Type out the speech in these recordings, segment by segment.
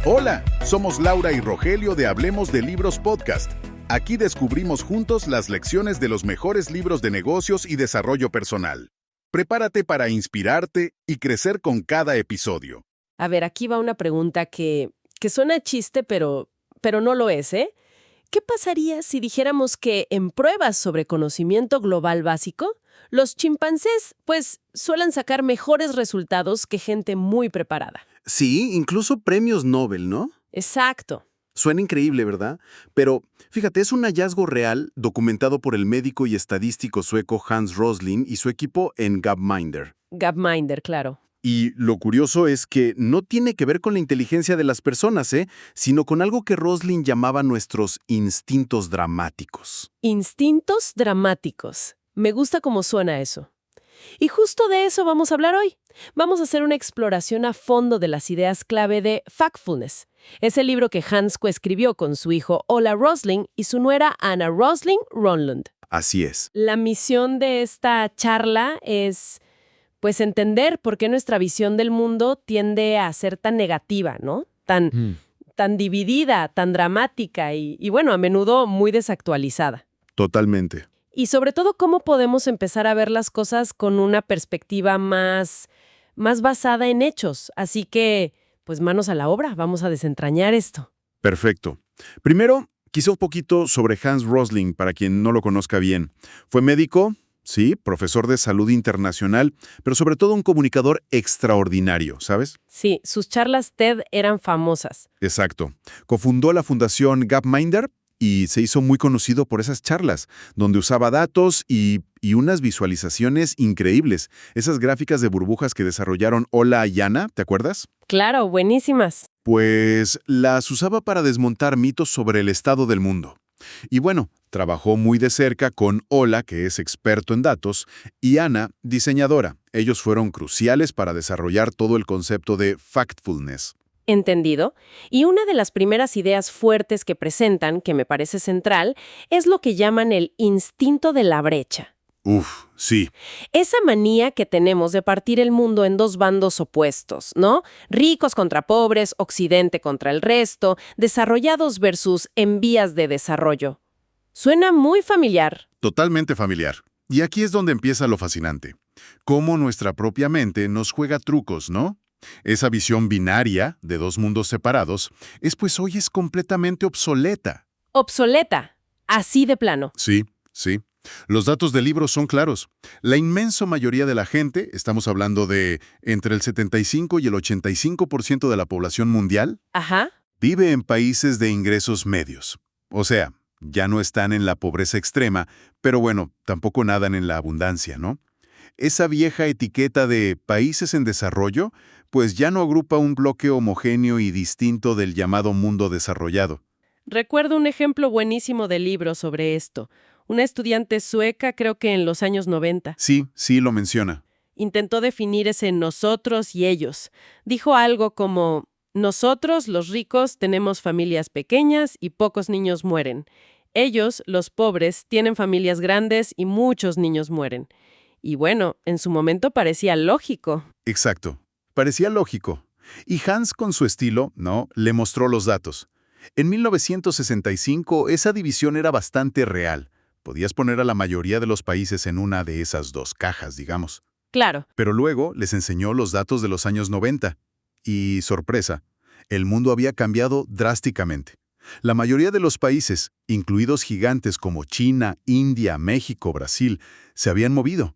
Hola, somos Laura y Rogelio de Hablemos de Libros Podcast. Aquí descubrimos juntos las lecciones de los mejores libros de negocios y desarrollo personal. Prepárate para inspirarte y crecer con cada episodio. A ver, aquí va una pregunta que suena chiste, pero no lo es, ¿eh? ¿Qué pasaría si dijéramos que en pruebas sobre conocimiento global básico, los chimpancés, pues, suelen sacar mejores resultados que gente muy preparada? Sí, incluso premios Nobel, ¿no? Exacto. Suena increíble, ¿verdad? Pero, fíjate, es un hallazgo real documentado por el médico y estadístico sueco Hans Rosling y su equipo en Gapminder. Gapminder, claro. Y lo curioso es que no tiene que ver con la inteligencia de las personas, sino con algo que Rosling llamaba nuestros instintos dramáticos. Instintos dramáticos. Me gusta cómo suena eso. Y justo de eso vamos a hablar hoy. Vamos a hacer una exploración a fondo de las ideas clave de Factfulness. Es el libro que Hans coescribió con su hijo Ola Rosling y su nuera Anna Rosling Ronlund. Así es. La misión de esta charla es, pues, entender por qué nuestra visión del mundo tiende a ser tan negativa, ¿no? Tan dividida, tan dramática y bueno, a menudo muy desactualizada. Totalmente. Y sobre todo, cómo podemos empezar a ver las cosas con una perspectiva más basada en hechos. Así que, pues manos a la obra, vamos a desentrañar esto. Perfecto. Primero, quizá un poquito sobre Hans Rosling, para quien no lo conozca bien. Fue médico, sí, profesor de salud internacional, pero sobre todo un comunicador extraordinario, ¿sabes? Sí, sus charlas TED eran famosas. Exacto. Cofundó la fundación Gapminder y se hizo muy conocido por esas charlas, donde usaba datos y unas visualizaciones increíbles. Esas gráficas de burbujas que desarrollaron Ola y Anna, ¿te acuerdas? Claro, buenísimas. Pues las usaba para desmontar mitos sobre el estado del mundo. Y bueno, trabajó muy de cerca con Ola, que es experto en datos, y Anna, diseñadora. Ellos fueron cruciales para desarrollar todo el concepto de Factfulness. Entendido. Y una de las primeras ideas fuertes que presentan, que me parece central, es lo que llaman el instinto de la brecha. Sí. Esa manía que tenemos de partir el mundo en dos bandos opuestos, ¿no? Ricos contra pobres, Occidente contra el resto, desarrollados versus en vías de desarrollo. Suena muy familiar. Totalmente familiar. Y aquí es donde empieza lo fascinante. Cómo nuestra propia mente nos juega trucos, ¿no? Esa visión binaria de dos mundos separados pues hoy es completamente obsoleta. Obsoleta. Así de plano. Sí. Los datos del libro son claros. La inmensa mayoría de la gente, estamos hablando de entre el 75 y el 85% de la población mundial, Ajá. vive en países de ingresos medios. O sea, ya no están en la pobreza extrema, pero bueno, tampoco nadan en la abundancia, ¿no? Esa vieja etiqueta de países en desarrollo, pues ya no agrupa un bloque homogéneo y distinto del llamado mundo desarrollado. Recuerdo un ejemplo buenísimo de libro sobre esto. Una estudiante sueca, creo que en los años 90. Sí, lo menciona. Intentó definir ese nosotros y ellos. Dijo algo como, nosotros, los ricos, tenemos familias pequeñas y pocos niños mueren. Ellos, los pobres, tienen familias grandes y muchos niños mueren. Y bueno, en su momento parecía lógico. Exacto. Parecía lógico. Y Hans, con su estilo, le mostró los datos. En 1965, esa división era bastante real. Podías poner a la mayoría de los países en una de esas dos cajas, digamos. Claro. Pero luego les enseñó los datos de los años 90. Y, sorpresa, el mundo había cambiado drásticamente. La mayoría de los países, incluidos gigantes como China, India, México, Brasil, se habían movido.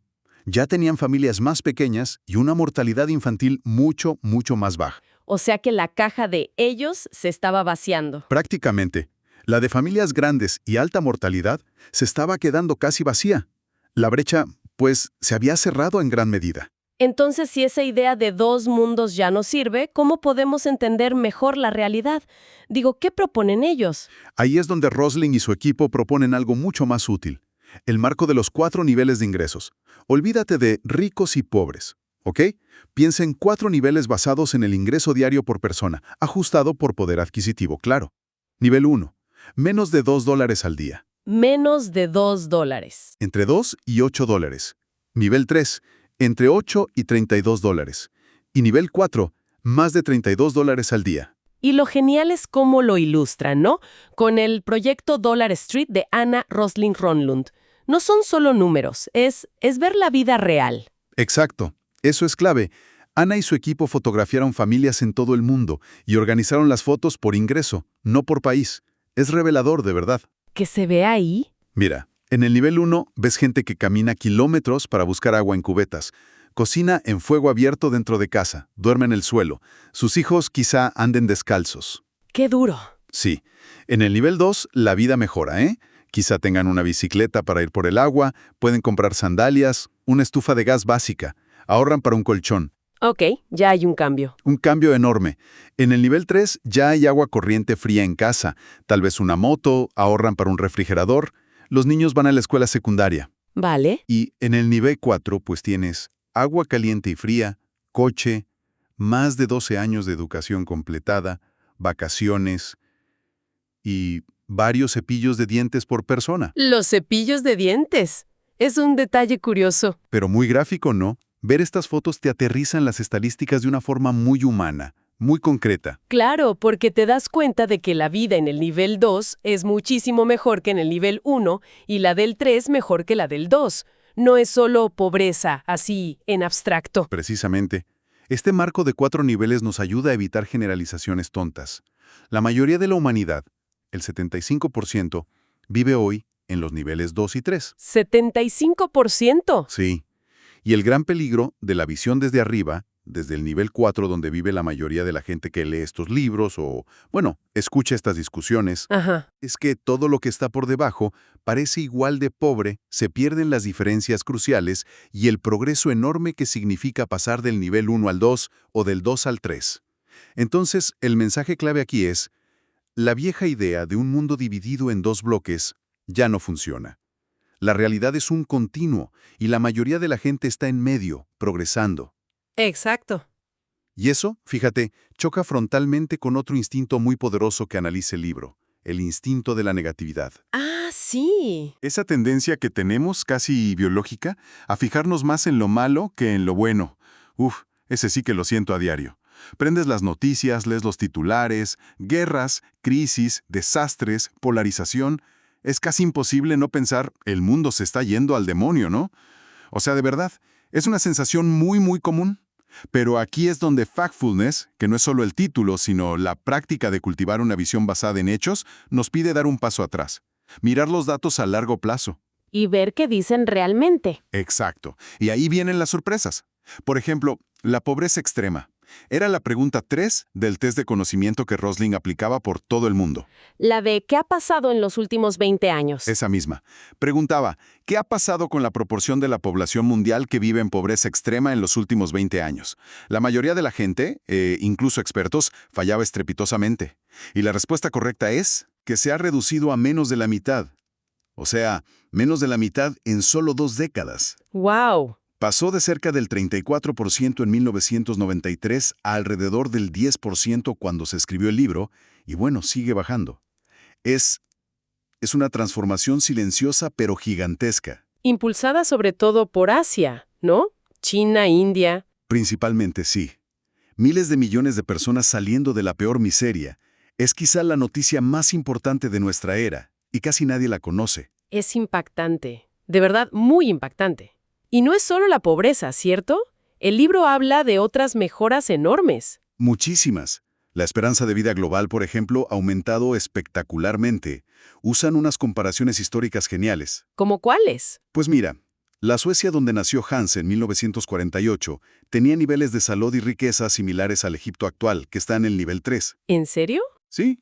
Ya tenían familias más pequeñas y una mortalidad infantil mucho más baja. O sea que la caja de ellos se estaba vaciando. Prácticamente, la de familias grandes y alta mortalidad se estaba quedando casi vacía. La brecha, pues, se había cerrado en gran medida. Entonces, si esa idea de dos mundos ya no sirve, ¿cómo podemos entender mejor la realidad? Digo, ¿qué proponen ellos? Ahí es donde Rosling y su equipo proponen algo mucho más útil. El marco de los 4 niveles de ingresos. Olvídate de ricos y pobres, ¿ok? Piensa en 4 niveles basados en el ingreso diario por persona, ajustado por poder adquisitivo, claro. Nivel 1. Menos de $2 al día. Menos de $2. Entre 2 y $8. Nivel 3. Entre $8 y $32. Y nivel 4. Más de $32 al día. Y lo genial es cómo lo ilustran, ¿no? Con el proyecto Dollar Street de Anna Rosling Ronlund. No son solo números, es ver la vida real. Exacto, eso es clave. Ana y su equipo fotografiaron familias en todo el mundo y organizaron las fotos por ingreso, no por país. Es revelador, de verdad. ¿Que se ve ahí? Mira, en el nivel 1 ves gente que camina kilómetros para buscar agua en cubetas. Cocina en fuego abierto dentro de casa, duerme en el suelo. Sus hijos quizá anden descalzos. ¡Qué duro! Sí. En el nivel 2, la vida mejora, ¿eh? Quizá tengan una bicicleta para ir por el agua, pueden comprar sandalias, una estufa de gas básica, ahorran para un colchón. Ok, ya hay un cambio. Un cambio enorme. En el nivel 3 ya hay agua corriente fría en casa, tal vez una moto, ahorran para un refrigerador. Los niños van a la escuela secundaria. Vale. Y en el nivel 4 pues tienes agua caliente y fría, coche, más de 12 años de educación completada, vacaciones y varios cepillos de dientes por persona. Los cepillos de dientes. Es un detalle curioso. Pero muy gráfico, ¿no? Ver estas fotos te aterrizan las estadísticas de una forma muy humana, muy concreta. Claro, porque te das cuenta de que la vida en el nivel 2 es muchísimo mejor que en el nivel 1 y la del 3 mejor que la del 2. No es solo pobreza, así, en abstracto. Precisamente, este marco de 4 niveles nos ayuda a evitar generalizaciones tontas. La mayoría de la humanidad, el 75%, vive hoy en los niveles 2 y 3. ¿75%? Sí. Y el gran peligro de la visión desde arriba, desde el nivel 4 donde vive la mayoría de la gente que lee estos libros o, bueno, escucha estas discusiones, Ajá. es que todo lo que está por debajo parece igual de pobre, se pierden las diferencias cruciales y el progreso enorme que significa pasar del nivel 1 al 2 o del 2 al 3. Entonces, el mensaje clave aquí es, la vieja idea de un mundo dividido en 2 bloques ya no funciona. La realidad es un continuo y la mayoría de la gente está en medio, progresando. Exacto. Y eso, fíjate, choca frontalmente con otro instinto muy poderoso que analiza el libro, el instinto de la negatividad. Ah, sí. Esa tendencia que tenemos, casi biológica, a fijarnos más en lo malo que en lo bueno. Uf, ese sí que lo siento a diario. Prendes las noticias, lees los titulares, guerras, crisis, desastres, polarización. Es casi imposible no pensar, el mundo se está yendo al demonio, ¿no? O sea, de verdad, es una sensación muy común. Pero aquí es donde Factfulness, que no es solo el título, sino la práctica de cultivar una visión basada en hechos, nos pide dar un paso atrás. Mirar los datos a largo plazo. Y ver qué dicen realmente. Exacto. Y ahí vienen las sorpresas. Por ejemplo, la pobreza extrema. Era la pregunta 3 del test de conocimiento que Rosling aplicaba por todo el mundo. La de ¿qué ha pasado en los últimos 20 años? Esa misma. Preguntaba, ¿qué ha pasado con la proporción de la población mundial que vive en pobreza extrema en los últimos 20 años? La mayoría de la gente, incluso expertos, fallaba estrepitosamente. Y la respuesta correcta es que se ha reducido a menos de la mitad. O sea, menos de la mitad en solo 2 décadas. ¡Wow! Pasó de cerca del 34% en 1993 a alrededor del 10% cuando se escribió el libro, y bueno, sigue bajando. Es una transformación silenciosa pero gigantesca. Impulsada sobre todo por Asia, ¿no? China, India. Principalmente sí. Miles de millones de personas saliendo de la peor miseria. Es quizá la noticia más importante de nuestra era, y casi nadie la conoce. Es impactante. De verdad, muy impactante. Y no es solo la pobreza, ¿cierto? El libro habla de otras mejoras enormes. Muchísimas. La esperanza de vida global, por ejemplo, ha aumentado espectacularmente. Usan unas comparaciones históricas geniales. ¿Cómo cuáles? Pues mira, la Suecia donde nació Hans en 1948 tenía niveles de salud y riqueza similares al Egipto actual, que está en el nivel 3. ¿En serio? Sí.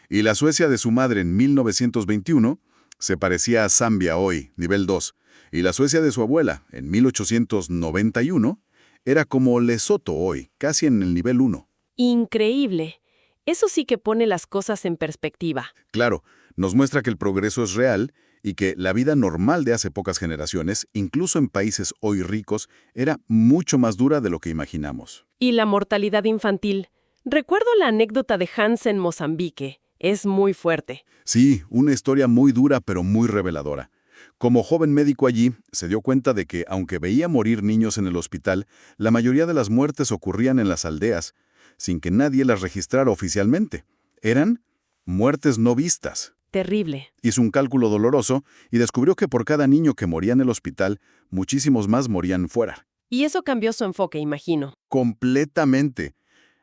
Y la Suecia de su madre en 1921 se parecía a Zambia hoy, nivel 2. Y la Suecia de su abuela, en 1891, era como Lesoto hoy, casi en el nivel 1. Increíble. Eso sí que pone las cosas en perspectiva. Claro, nos muestra que el progreso es real y que la vida normal de hace pocas generaciones, incluso en países hoy ricos, era mucho más dura de lo que imaginamos. Y la mortalidad infantil. Recuerdo la anécdota de Hans en Mozambique. Es muy fuerte. Sí, una historia muy dura pero muy reveladora. Como joven médico allí, se dio cuenta de que, aunque veía morir niños en el hospital, la mayoría de las muertes ocurrían en las aldeas. sin que nadie las registrara oficialmente. Eran muertes no vistas. Terrible. Hizo un cálculo doloroso y descubrió que por cada niño que moría en el hospital, muchísimos más morían fuera. Y eso cambió su enfoque, imagino. Completamente.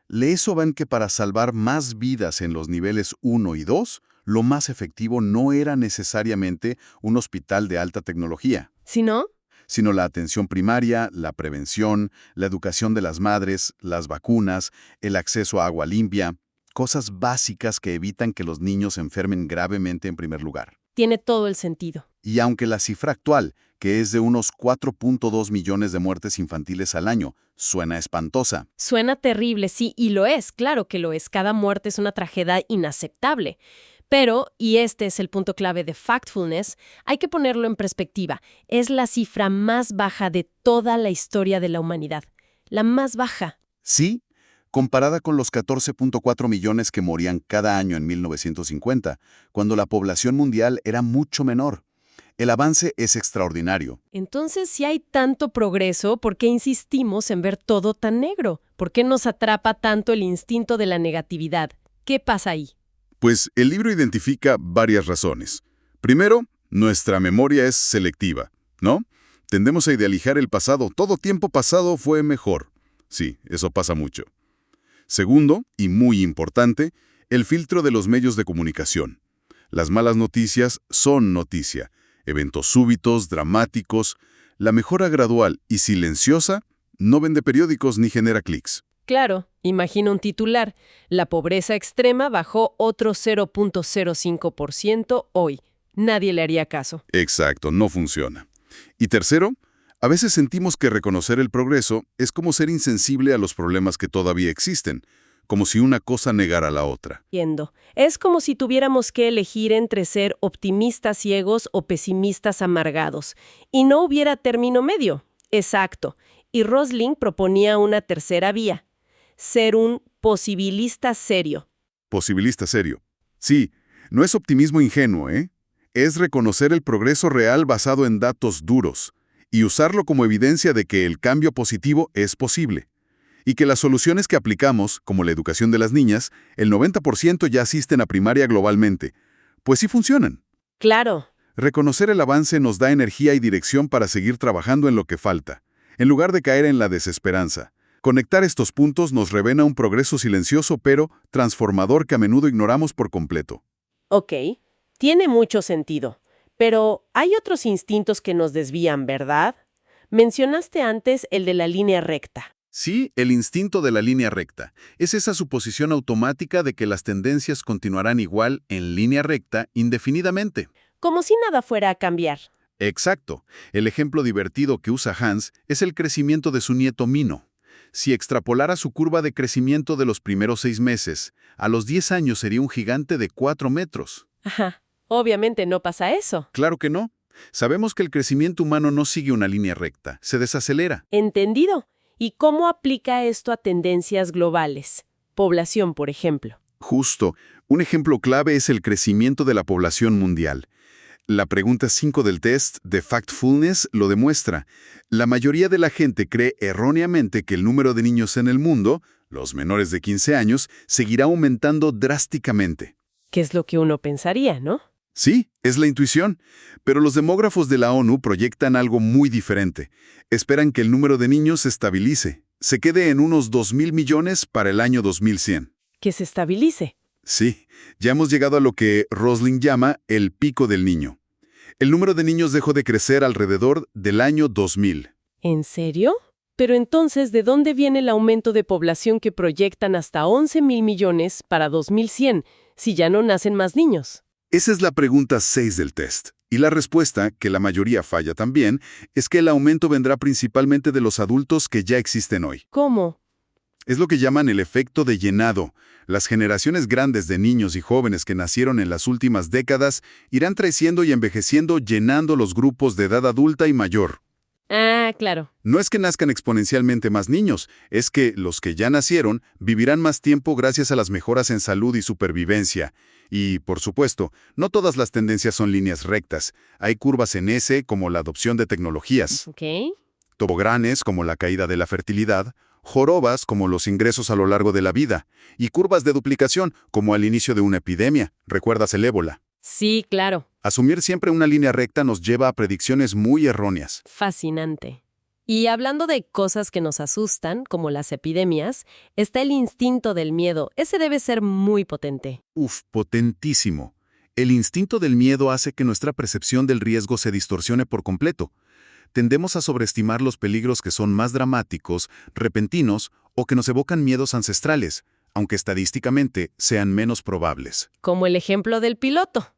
Le hizo ver que para salvar más vidas en los niveles 1 y 2, lo más efectivo no era necesariamente un hospital de alta tecnología, ¿Sí no? sino la atención primaria, la prevención, la educación de las madres, las vacunas, el acceso a agua limpia, cosas básicas que evitan que los niños se enfermen gravemente en primer lugar. Tiene todo el sentido. Y aunque la cifra actual, que es de unos 4.2 millones de muertes infantiles al año, suena espantosa. Suena terrible, sí, y lo es, claro que lo es. Cada muerte es una tragedia inaceptable. Pero, y este es el punto clave de Factfulness, hay que ponerlo en perspectiva. Es la cifra más baja de toda la historia de la humanidad. La más baja. Sí, comparada con los 14.4 millones que morían cada año en 1950, cuando la población mundial era mucho menor. El avance es extraordinario. Entonces, si hay tanto progreso, ¿por qué insistimos en ver todo tan negro? ¿Por qué nos atrapa tanto el instinto de la negatividad? ¿Qué pasa ahí? Pues el libro identifica varias razones. Primero, nuestra memoria es selectiva, ¿no? Tendemos a idealizar el pasado. Todo tiempo pasado fue mejor. Sí, eso pasa mucho. Segundo, y muy importante, el filtro de los medios de comunicación. Las malas noticias son noticia. Eventos súbitos, dramáticos. La mejora gradual y silenciosa no vende periódicos ni genera clics. Claro, imagina un titular. La pobreza extrema bajó otro 0.05% hoy. Nadie le haría caso. Exacto, no funciona. Y tercero, a veces sentimos que reconocer el progreso es como ser insensible a los problemas que todavía existen, como si una cosa negara a la otra. Entiendo. Es como si tuviéramos que elegir entre ser optimistas ciegos o pesimistas amargados. Y no hubiera término medio. Exacto. Y Rosling proponía una tercera vía. Ser un posibilista serio. Posibilista serio. Sí, no es optimismo ingenuo, ¿eh? Es reconocer el progreso real basado en datos duros y usarlo como evidencia de que el cambio positivo es posible. Y que las soluciones que aplicamos, como la educación de las niñas, el 90% ya asisten a primaria globalmente. Pues sí funcionan. Claro. Reconocer el avance nos da energía y dirección para seguir trabajando en lo que falta, en lugar de caer en la desesperanza. Conectar estos puntos nos revela un progreso silencioso pero transformador que a menudo ignoramos por completo. Ok, tiene mucho sentido. Pero hay otros instintos que nos desvían, ¿verdad? Mencionaste antes el de la línea recta. Sí, el instinto de la línea recta. Es esa suposición automática de que las tendencias continuarán igual en línea recta indefinidamente. Como si nada fuera a cambiar. Exacto. El ejemplo divertido que usa Hans es el crecimiento de su nieto Mino. Si extrapolara su curva de crecimiento de los primeros 6 meses, a los 10 años sería un gigante de 4 metros. Ajá, obviamente no pasa eso. Claro que no. Sabemos que el crecimiento humano no sigue una línea recta, se desacelera. Entendido. ¿Y cómo aplica esto a tendencias globales? Población, por ejemplo. Justo. Un ejemplo clave es el crecimiento de la población mundial. La pregunta 5 del test de Factfulness lo demuestra. La mayoría de la gente cree erróneamente que el número de niños en el mundo, los menores de 15 años, seguirá aumentando drásticamente. ¿Qué es lo que uno pensaría, no? Sí, es la intuición. Pero los demógrafos de la ONU proyectan algo muy diferente. Esperan que el número de niños se estabilice. Se quede en unos 2.000 millones para el año 2100. Que se estabilice. Sí, ya hemos llegado a lo que Rosling llama el pico del niño. El número de niños dejó de crecer alrededor del año 2000. ¿En serio? Pero entonces, ¿de dónde viene el aumento de población que proyectan hasta 11.000 millones para 2100, si ya no nacen más niños? Esa es la pregunta 6 del test. Y la respuesta, que la mayoría falla también, es que el aumento vendrá principalmente de los adultos que ya existen hoy. ¿Cómo? Es lo que llaman el efecto de llenado. Las generaciones grandes de niños y jóvenes que nacieron en las últimas décadas irán creciendo y envejeciendo llenando los grupos de edad adulta y mayor. Ah, claro. No es que nazcan exponencialmente más niños, es que los que ya nacieron vivirán más tiempo gracias a las mejoras en salud y supervivencia. Y, por supuesto, no todas las tendencias son líneas rectas. Hay curvas en S, como la adopción de tecnologías, Ok. toboganes, como la caída de la fertilidad, jorobas como los ingresos a lo largo de la vida, y curvas de duplicación como al inicio de una epidemia. ¿Recuerdas el ébola? Sí, claro. Asumir siempre una línea recta nos lleva a predicciones muy erróneas. Fascinante. Y hablando de cosas que nos asustan, como las epidemias, está el instinto del miedo. Ese debe ser muy potente. Uf, potentísimo. El instinto del miedo hace que nuestra percepción del riesgo se distorsione por completo. Tendemos a sobreestimar los peligros que son más dramáticos, repentinos o que nos evocan miedos ancestrales, aunque estadísticamente sean menos probables. Como el ejemplo del piloto.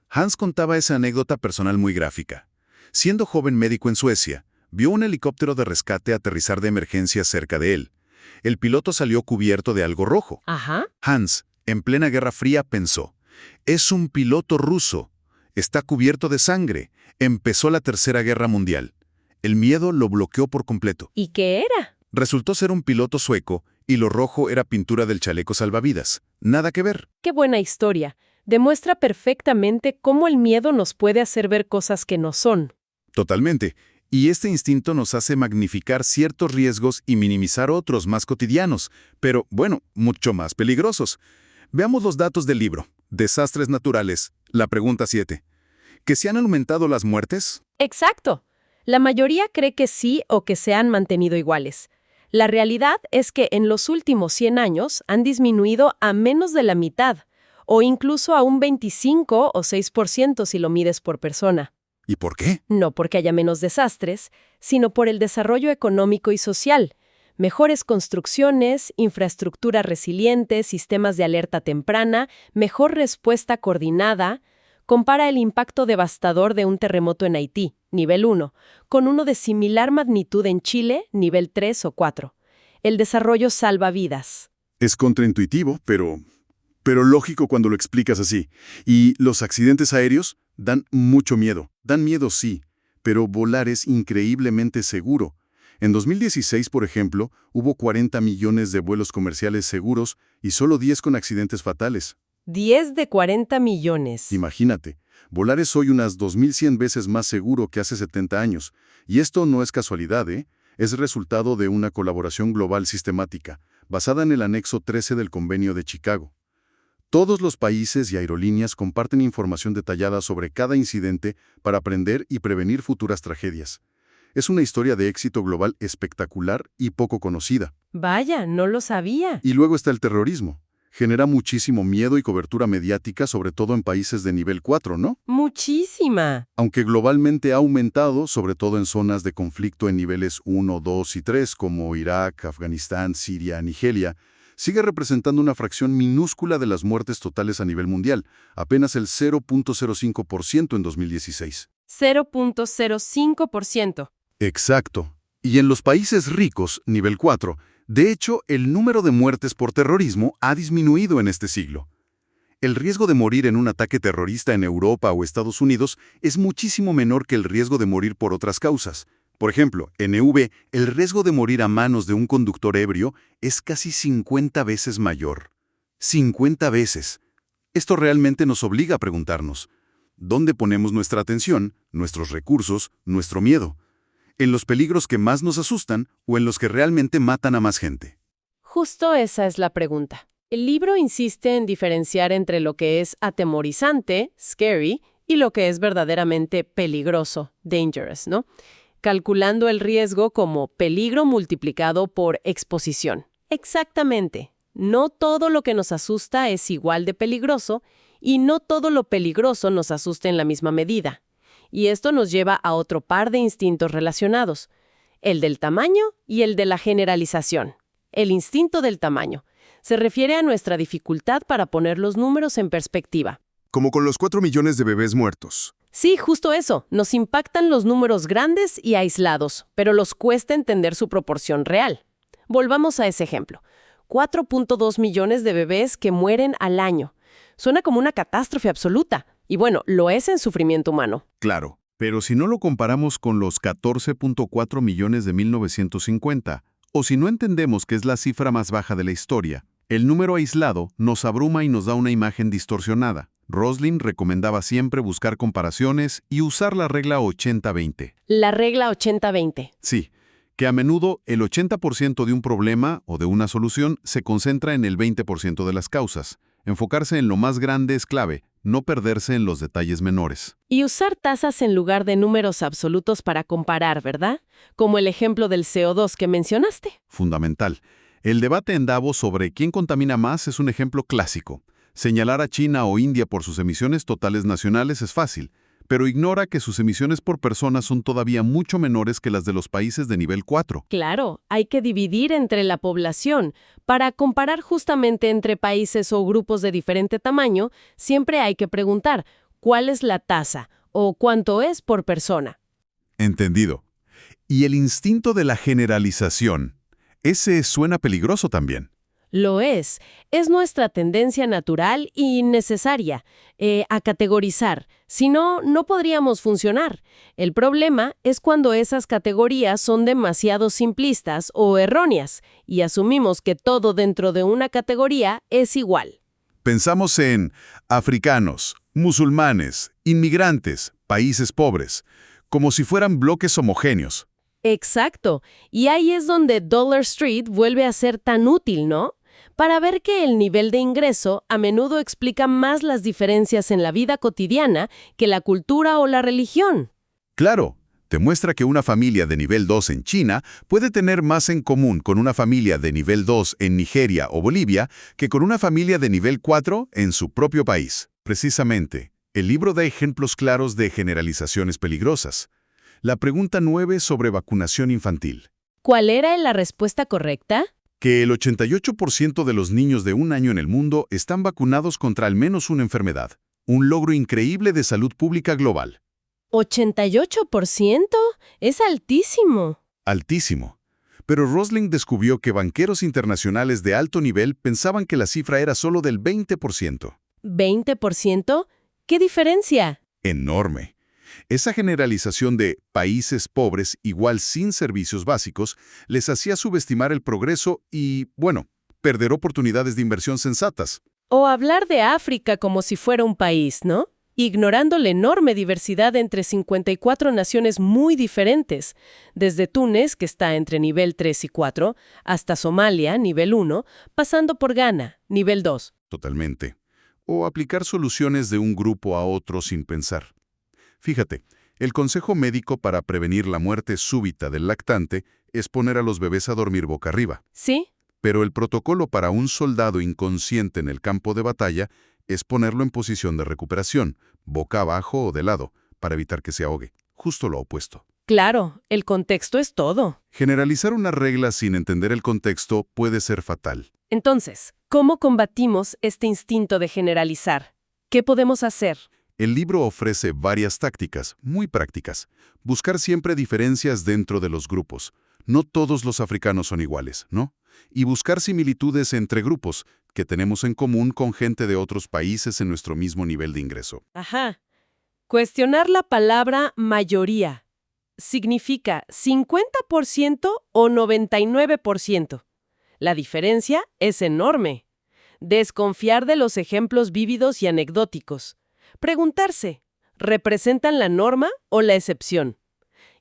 Hans contaba esa anécdota personal muy gráfica. Siendo joven médico en Suecia, vio un helicóptero de rescate aterrizar de emergencia cerca de él. El piloto salió cubierto de algo rojo. Ajá. Hans, en plena Guerra Fría, pensó, «Es un piloto ruso. Está cubierto de sangre. Empezó la Tercera Guerra Mundial». El miedo lo bloqueó por completo. ¿Y qué era? Resultó ser un piloto sueco y lo rojo era pintura del chaleco salvavidas. Nada que ver. Qué buena historia. Demuestra perfectamente cómo el miedo nos puede hacer ver cosas que no son. Totalmente. Y este instinto nos hace magnificar ciertos riesgos y minimizar otros más cotidianos, pero, bueno, mucho más peligrosos. Veamos los datos del libro. Desastres naturales. La pregunta 7. ¿Que se han aumentado las muertes? Exacto. La mayoría cree que sí o que se han mantenido iguales. La realidad es que en los últimos 100 años han disminuido a menos de la mitad, o incluso a un 25 o 6% si lo mides por persona. ¿Y por qué? No porque haya menos desastres, sino por el desarrollo económico y social. Mejores construcciones, infraestructura resiliente, sistemas de alerta temprana, mejor respuesta coordinada. Compara el impacto devastador de un terremoto en Haití, nivel 1, con uno de similar magnitud en Chile, nivel 3 o 4. El desarrollo salva vidas. Es contraintuitivo, pero lógico cuando lo explicas así. Y los accidentes aéreos dan mucho miedo. Dan miedo, sí, pero volar es increíblemente seguro. En 2016, por ejemplo, hubo 40 millones de vuelos comerciales seguros y solo 10 con accidentes fatales. 10 de 40 millones. Imagínate, volar es hoy unas 2100 veces más seguro que hace 70 años. Y esto no es casualidad, ¿eh? Es resultado de una colaboración global sistemática, basada en el anexo 13 del Convenio de Chicago. Todos los países y aerolíneas comparten información detallada sobre cada incidente para aprender y prevenir futuras tragedias. Es una historia de éxito global espectacular y poco conocida. Vaya, no lo sabía. Y luego está el terrorismo. Genera muchísimo miedo y cobertura mediática, sobre todo en países de nivel 4, ¿no? Muchísima. Aunque globalmente ha aumentado, sobre todo en zonas de conflicto en niveles 1, 2 y 3, como Irak, Afganistán, Siria, Nigeria, sigue representando una fracción minúscula de las muertes totales a nivel mundial, apenas el 0.05% en 2016. 0.05%. Exacto. Y en los países ricos, nivel 4, de hecho, el número de muertes por terrorismo ha disminuido en este siglo. El riesgo de morir en un ataque terrorista en Europa o Estados Unidos es muchísimo menor que el riesgo de morir por otras causas. Por ejemplo, en EV, el riesgo de morir a manos de un conductor ebrio es casi 50 veces mayor. 50 veces. Esto realmente nos obliga a preguntarnos, ¿dónde ponemos nuestra atención, nuestros recursos, nuestro miedo? ¿En los peligros que más nos asustan o en los que realmente matan a más gente? Justo esa es la pregunta. El libro insiste en diferenciar entre lo que es atemorizante, scary, y lo que es verdaderamente peligroso, dangerous, ¿no? Calculando el riesgo como peligro multiplicado por exposición. Exactamente. No todo lo que nos asusta es igual de peligroso y no todo lo peligroso nos asusta en la misma medida. Y esto nos lleva a otro par de instintos relacionados, el del tamaño y el de la generalización. El instinto del tamaño se refiere a nuestra dificultad para poner los números en perspectiva. Como con los 4 millones de bebés muertos. Sí, justo eso. Nos impactan los números grandes y aislados, pero los cuesta entender su proporción real. Volvamos a ese ejemplo. 4.2 millones de bebés que mueren al año. Suena como una catástrofe absoluta. Y bueno, lo es en sufrimiento humano. Claro, pero si no lo comparamos con los 14.4 millones de 1950, o si no entendemos que es la cifra más baja de la historia, el número aislado nos abruma y nos da una imagen distorsionada. Roslin recomendaba siempre buscar comparaciones y usar la regla 80-20. La regla 80-20. Sí, que a menudo el 80% de un problema o de una solución se concentra en el 20% de las causas. Enfocarse en lo más grande es clave, no perderse en los detalles menores. Y usar tasas en lugar de números absolutos para comparar, ¿verdad? Como el ejemplo del CO2 que mencionaste. Fundamental. El debate en Davos sobre quién contamina más es un ejemplo clásico. Señalar a China o India por sus emisiones totales nacionales es fácil, pero ignora que sus emisiones por persona son todavía mucho menores que las de los países de nivel 4. Claro, hay que dividir entre la población. Para comparar justamente entre países o grupos de diferente tamaño, siempre hay que preguntar cuál es la tasa o cuánto es por persona. Entendido. Y el instinto de la generalización, ese suena peligroso también. Lo es. Es nuestra tendencia natural y necesaria a categorizar. Si no, no podríamos funcionar. El problema es cuando esas categorías son demasiado simplistas o erróneas y asumimos que todo dentro de una categoría es igual. Pensamos en africanos, musulmanes, inmigrantes, países pobres, como si fueran bloques homogéneos. Exacto. Y ahí es donde Dollar Street vuelve a ser tan útil, ¿no? Para ver que el nivel de ingreso a menudo explica más las diferencias en la vida cotidiana que la cultura o la religión. Claro, te muestra que una familia de nivel 2 en China puede tener más en común con una familia de nivel 2 en Nigeria o Bolivia que con una familia de nivel 4 en su propio país. Precisamente, el libro da ejemplos claros de generalizaciones peligrosas. La pregunta 9 sobre vacunación infantil. ¿Cuál era la respuesta correcta? Que el 88% de los niños de 1 año en el mundo están vacunados contra al menos una enfermedad. Un logro increíble de salud pública global. ¿88%? Es altísimo. Altísimo. Pero Rosling descubrió que banqueros internacionales de alto nivel pensaban que la cifra era solo del 20%. ¿20%? ¿Qué diferencia? Enorme. Esa generalización de países pobres igual sin servicios básicos les hacía subestimar el progreso y, bueno, perder oportunidades de inversión sensatas. O hablar de África como si fuera un país, ¿no? Ignorando la enorme diversidad entre 54 naciones muy diferentes, desde Túnez, que está entre nivel 3 y 4, hasta Somalia, nivel 1, pasando por Ghana, nivel 2. Totalmente. O aplicar soluciones de un grupo a otro sin pensar. Fíjate, el consejo médico para prevenir la muerte súbita del lactante es poner a los bebés a dormir boca arriba. ¿Sí? Pero el protocolo para un soldado inconsciente en el campo de batalla es ponerlo en posición de recuperación, boca abajo o de lado, para evitar que se ahogue. Justo lo opuesto. Claro, el contexto es todo. Generalizar una regla sin entender el contexto puede ser fatal. Entonces, ¿cómo combatimos este instinto de generalizar? ¿Qué podemos hacer? El libro ofrece varias tácticas, muy prácticas. Buscar siempre diferencias dentro de los grupos. No todos los africanos son iguales, ¿no? Y buscar similitudes entre grupos que tenemos en común con gente de otros países en nuestro mismo nivel de ingreso. Ajá. Cuestionar la palabra mayoría. Significa 50% o 99%. La diferencia es enorme. Desconfiar de los ejemplos vívidos y anecdóticos. Preguntarse, ¿representan la norma o la excepción?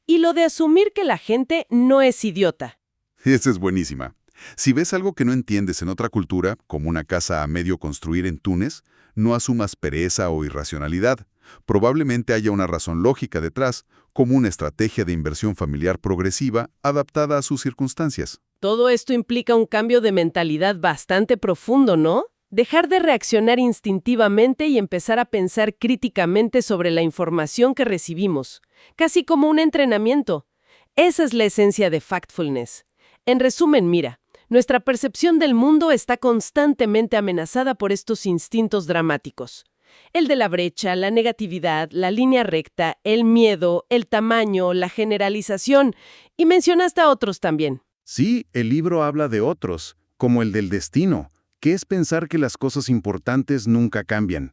Y lo de asumir que la gente no es idiota. Esa es buenísima. Si ves algo que no entiendes en otra cultura, como una casa a medio construir en Túnez, no asumas pereza o irracionalidad. Probablemente haya una razón lógica detrás, como una estrategia de inversión familiar progresiva adaptada a sus circunstancias. Todo esto implica un cambio de mentalidad bastante profundo, ¿no? Dejar de reaccionar instintivamente y empezar a pensar críticamente sobre la información que recibimos, casi como un entrenamiento. Esa es la esencia de Factfulness. En resumen, mira, nuestra percepción del mundo está constantemente amenazada por estos instintos dramáticos. El de la brecha, la negatividad, la línea recta, el miedo, el tamaño, la generalización, y mencionaste a otros también. Sí, el libro habla de otros, como el del destino, que es pensar que las cosas importantes nunca cambian.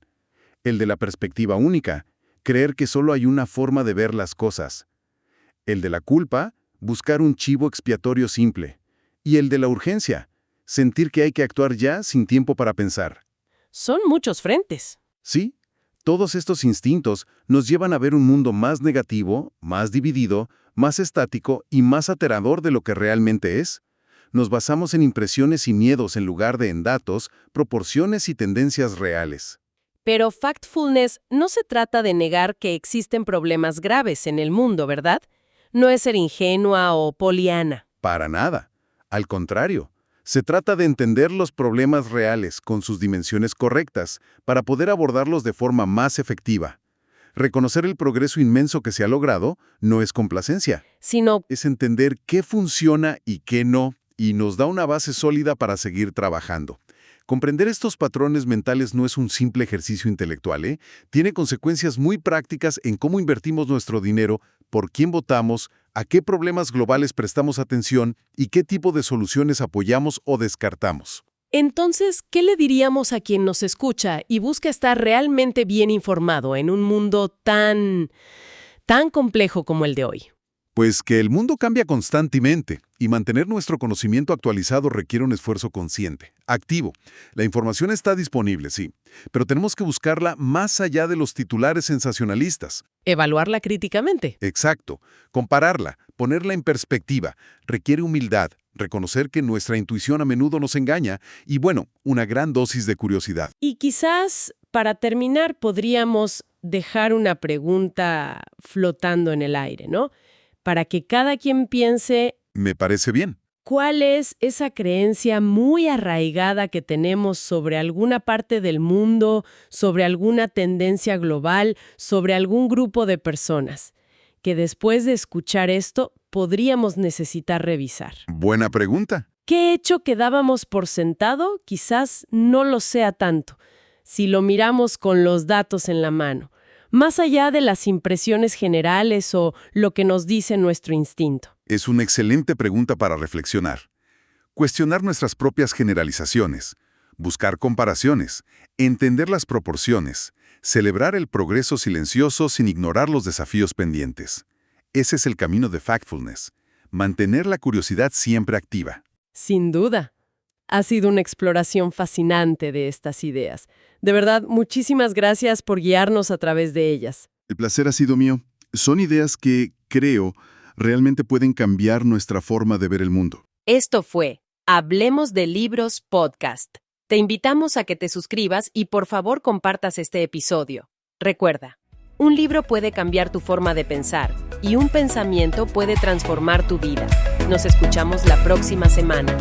El de la perspectiva única, creer que solo hay una forma de ver las cosas. El de la culpa, buscar un chivo expiatorio simple. Y el de la urgencia, sentir que hay que actuar ya sin tiempo para pensar. Son muchos frentes. Sí, Todos estos instintos nos llevan a ver un mundo más negativo, más dividido, más estático y más aterrador de lo que realmente es. Nos basamos en impresiones y miedos en lugar de en datos, proporciones y tendencias reales. Pero Factfulness no se trata de negar que existen problemas graves en el mundo, ¿verdad? No es ser ingenua o poliana. Para nada. Al contrario, se trata de entender los problemas reales con sus dimensiones correctas para poder abordarlos de forma más efectiva. Reconocer el progreso inmenso que se ha logrado no es complacencia, Sino, es entender qué funciona y qué no, y nos da una base sólida para seguir trabajando. Comprender estos patrones mentales no es un simple ejercicio intelectual, ¿eh? Tiene consecuencias muy prácticas en cómo invertimos nuestro dinero, por quién votamos, a qué problemas globales prestamos atención y qué tipo de soluciones apoyamos o descartamos. entonces, ¿qué le diríamos a quien nos escucha y busca estar realmente bien informado en un mundo tan complejo como el de hoy? Pues que el mundo cambia constantemente y mantener nuestro conocimiento actualizado requiere un esfuerzo consciente, activo. La información está disponible, sí, pero tenemos que buscarla más allá de los titulares sensacionalistas. Evaluarla críticamente. Exacto. Compararla, ponerla en perspectiva, requiere humildad, reconocer que nuestra intuición a menudo nos engaña y, bueno, una gran dosis de curiosidad. Y quizás, para terminar, podríamos dejar una pregunta flotando en el aire, ¿no? Para que cada quien piense, Me parece bien. ¿cuál es esa creencia muy arraigada que tenemos sobre alguna parte del mundo, sobre alguna tendencia global, sobre algún grupo de personas, que después de escuchar esto podríamos necesitar revisar? Buena pregunta. ¿Qué hecho que dábamos por sentado? Quizás no lo sea tanto, si lo miramos con los datos en la mano, más allá de las impresiones generales o lo que nos dice nuestro instinto. Es una excelente pregunta para reflexionar. Cuestionar nuestras propias generalizaciones, buscar comparaciones, entender las proporciones, celebrar el progreso silencioso sin ignorar los desafíos pendientes. Ese es el camino de Factfulness, mantener la curiosidad siempre activa. Sin duda. Ha sido una exploración fascinante de estas ideas. De verdad, muchísimas gracias por guiarnos a través de ellas. El placer ha sido mío. Son ideas que, creo, realmente pueden cambiar nuestra forma de ver el mundo. Esto fue Hablemos de Libros Podcast. Te invitamos a que te suscribas y por favor compartas este episodio. Recuerda, un libro puede cambiar tu forma de pensar y un pensamiento puede transformar tu vida. Nos escuchamos la próxima semana.